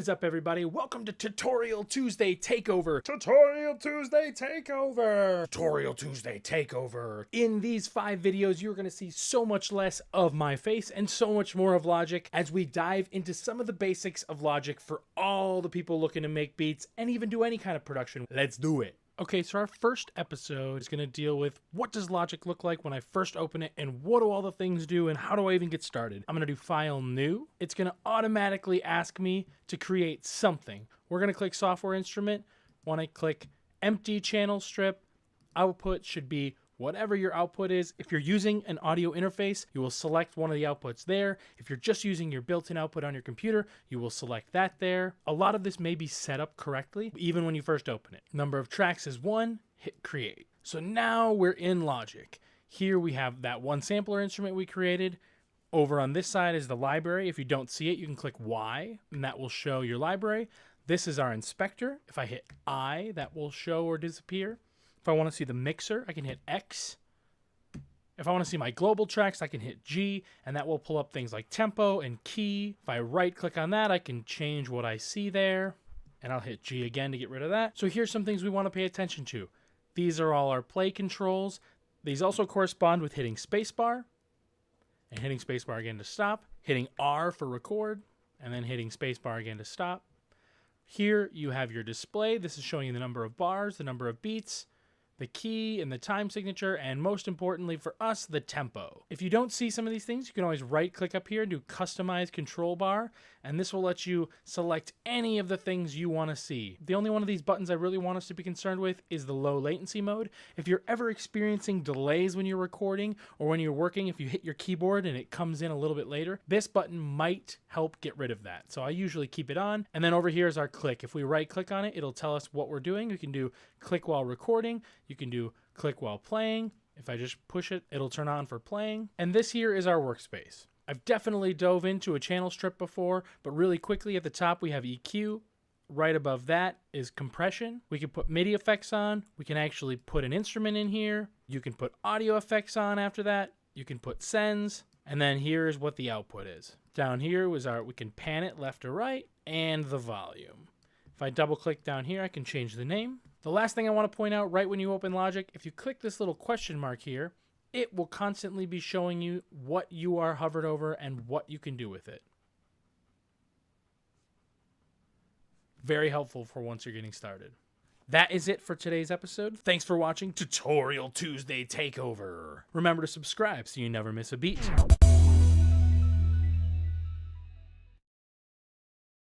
is up, everybody? Welcome to Tutorial Tuesday Takeover. Tutorial Tuesday Takeover. Tutorial Tuesday Takeover. In these 5 videos, you're going to see so much less of my face and so much more of Logic as we dive into some of the basics of Logic for all the people looking to make beats and even do any kind of production. Let's do it. Okay, so our first episode is going to deal with what does Logic look like when I first open it and what do all the things do and how do I even get started. I'm going to do File New. It's going to automatically ask me to create something. We're going to click Software Instrument. When I click Empty Channel Strip, output should be whatever your output is. If you're using an audio interface, you will select one of the outputs there. If you're just using your built-in output on your computer, you will select that there. A lot of this may be set up correctly, even when you first open it. Number of tracks is 1, hit create. So now we're in Logic. Here we have that one sampler instrument we created. Over on this side is the library. If you don't see it, you can click Y, and that will show your library. This is our inspector. If I hit I, that will show or disappear. If I want to see the mixer, I can hit X. If I want to see my global tracks, I can hit G, and that will pull up things like tempo and key. If I right-click on that, I can change what I see there, and I'll hit G again to get rid of that. So here's some things we want to pay attention to. These are all our play controls. These also correspond with hitting spacebar, and hitting spacebar again to stop, hitting R for record, and then hitting spacebar again to stop. Here you have your display. This is showing you the number of bars, the number of beats, the key and the time signature, and most importantly for us, the tempo. If you don't see some of these things, you can always right click up here and do customize control bar, and this will let you select any of the things you want to see. The only one of these buttons I really want us to be concerned with is the low latency mode. If you're ever experiencing delays when you're recording or when you're working, if you hit your keyboard and it comes in a little bit later, this button might help get rid of that. So I usually keep it on. And then over here is our click. If we right click on it, it'll tell us what we're doing. You can do click while recording. You can do click while playing. If I just push it, it'll turn on for playing. And this here is our workspace. I've definitely dove into a channel strip before, but really quickly at the top we have EQ. Right above that is compression. We can put MIDI effects on. We can actually put an instrument in here. You can put audio effects on after that. You can put sends. And then here's what the output is. Down here was we can pan it left or right, and the volume. If I double click down here, I can change the name. The last thing I want to point out right when you open Logic, if you click this little question mark here, it will constantly be showing you what you are hovered over and what you can do with it. Very helpful for once you're getting started. That is it for today's episode. Thanks for watching Tutorial Tuesday Takeover. Remember to subscribe so you never miss a beat.